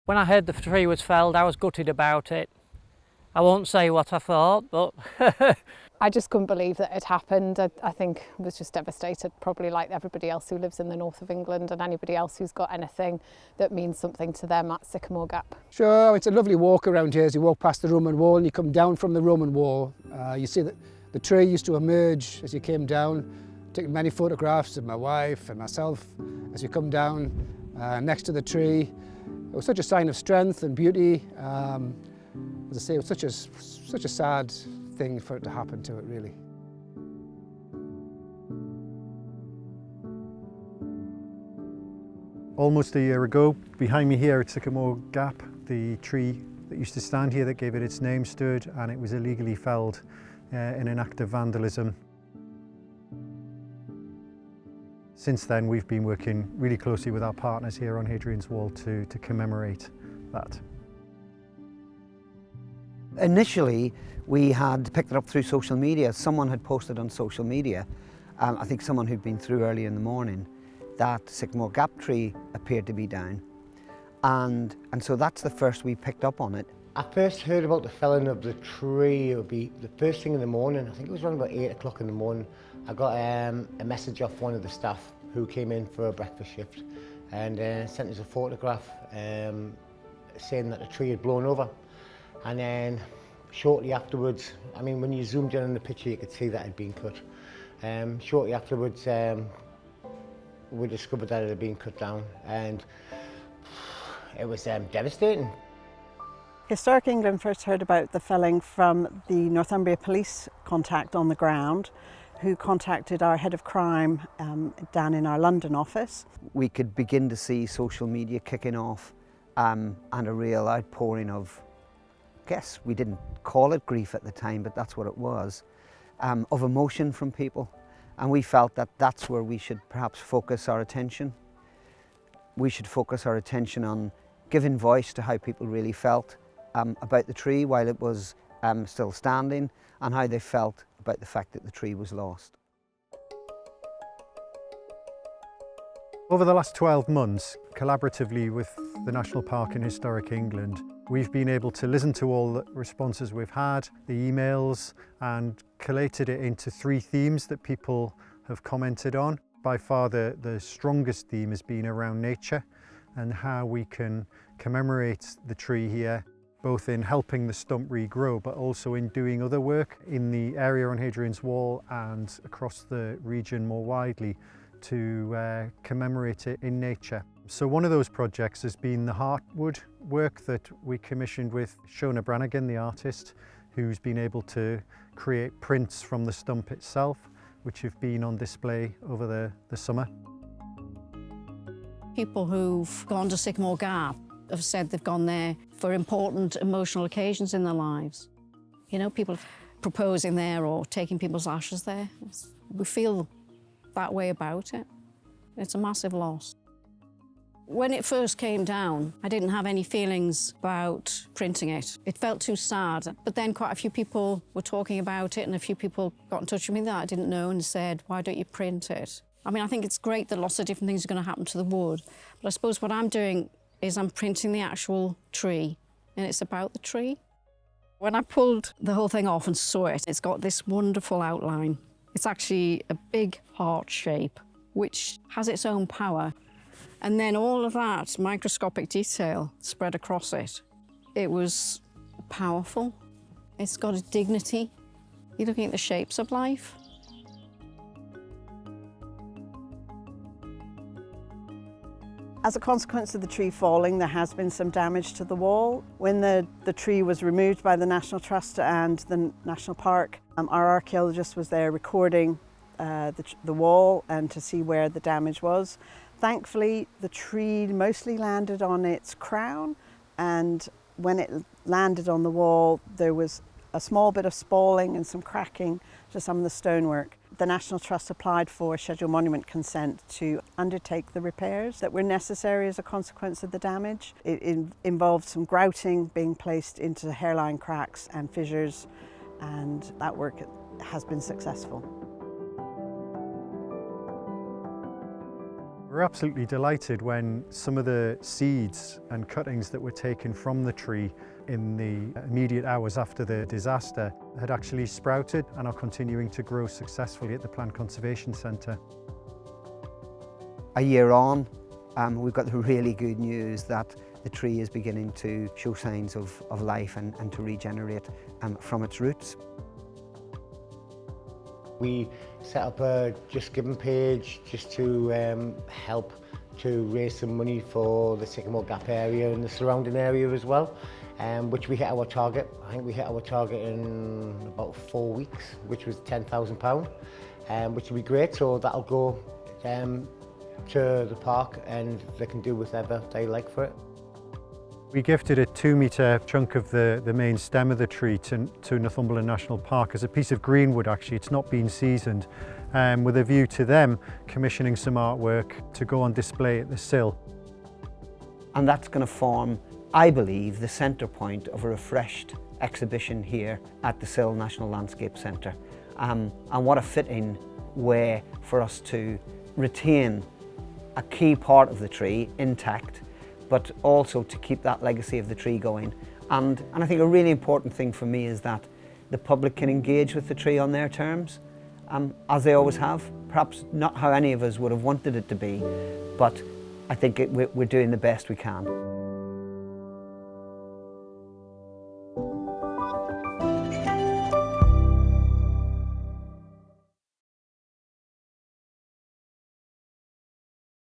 When I heard the tree was felled, I was gutted about it. I won't say what I thought, but I just couldn't believe that it happened. I think I was just devastated, probably like everybody else who lives in the north of England and anybody else who's got anything that means something to them at Sycamore Gap. Sure, it's a lovely walk around here as you walk past the Roman wall and you come down from the Roman wall. You see that the tree used to emerge as you came down. Taking many photographs of my wife and myself as you come down next to the tree. It was such a sign of strength and beauty. As I say, it was such a sad thing for it to happen to it, really. Almost a year ago, behind me here at Sycamore Gap, the tree that used to stand here that gave it its name stood, and it was illegally felled in an act of vandalism. Since then, we've been working really closely with our partners here on Hadrian's Wall to commemorate that. Initially, we had picked it up through social media. Someone had posted on social media, I think someone who'd been through early in the morning, that Sycamore Gap tree appeared to be down. And so that's the first we picked up on it. I first heard about the felling of the tree. It would be the first thing in the morning. I think it was around about 8 o'clock in the morning. I got a message off one of the staff who came in for a breakfast shift and sent us a photograph saying that the tree had blown over. And then shortly afterwards, I mean, when you zoomed in on the picture, you could see that it had been cut. Shortly afterwards, we discovered that it had been cut down, and it was devastating. Historic England first heard about the felling from the Northumbria police contact on the ground, who contacted our head of crime down in our London office. We could begin to see social media kicking off and a real outpouring of, I guess we didn't call it grief at the time, but that's what it was, of emotion from people. And we felt that that's where we should perhaps focus our attention. We should focus our attention on giving voice to how people really felt about the tree while it was still standing, and how they felt about the fact that the tree was lost. Over the last 12 months, collaboratively with the National Park and Historic England, we've been able to listen to all the responses we've had, the emails, and collated it into 3 themes that people have commented on. By far the strongest theme has been around nature and how we can commemorate the tree here, both in helping the stump regrow, but also in doing other work in the area on Hadrian's Wall and across the region more widely to commemorate it in nature. So one of those projects has been the heartwood work that we commissioned with Shona Brannigan, the artist, who's been able to create prints from the stump itself, which have been on display over the summer. People who've gone to Sycamore Gap have said they've gone there for important emotional occasions in their lives. You know, people proposing there or taking people's ashes there. We feel that way about it. It's a massive loss. When it first came down, I didn't have any feelings about printing it. It felt too sad, but then quite a few people were talking about it and a few people got in touch with me that I didn't know and said, why don't you print it? I mean, I think it's great that lots of different things are going to happen to the wood, but I suppose what I'm doing is I'm printing the actual tree, and it's about the tree. When I pulled the whole thing off and saw it, it's got this wonderful outline. It's actually a big heart shape, which has its own power. And then all of that microscopic detail spread across it. It was powerful. It's got a dignity. You're looking at the shapes of life. As a consequence of the tree falling, there has been some damage to the wall. When the tree was removed by the National Trust and the National Park, our archaeologist was there recording the wall and to see where the damage was. Thankfully, the tree mostly landed on its crown, and when it landed on the wall, there was a small bit of spalling and some cracking to some of the stonework. The National Trust applied for scheduled monument consent to undertake the repairs that were necessary as a consequence of the damage. It involved some grouting being placed into hairline cracks and fissures, and that work has been successful. We're absolutely delighted when some of the seeds and cuttings that were taken from the tree in the immediate hours after the disaster had actually sprouted and are continuing to grow successfully at the Plant Conservation Centre. A year on, we've got the really good news that the tree is beginning to show signs of life and to regenerate from its roots. We set up a Just Giving page just to help to raise some money for the Sycamore Gap area and the surrounding area as well, which we hit our target. I think we hit our target in about 4 weeks, which was £10,000, which will be great. So that'll go to the park and they can do whatever they like for it. We gifted a 2-metre chunk of the main stem of the tree to Northumberland National Park as a piece of greenwood. Actually, it's not been seasoned, with a view to them commissioning some artwork to go on display at the sill. And that's going to form, I believe, the centre point of a refreshed exhibition here at the Sill National Landscape Centre. And what a fitting way for us to retain a key part of the tree intact, but also to keep that legacy of the tree going. And I think a really important thing for me is that the public can engage with the tree on their terms, as they always have. Perhaps not how any of us would have wanted it to be, but I think we're doing the best we can.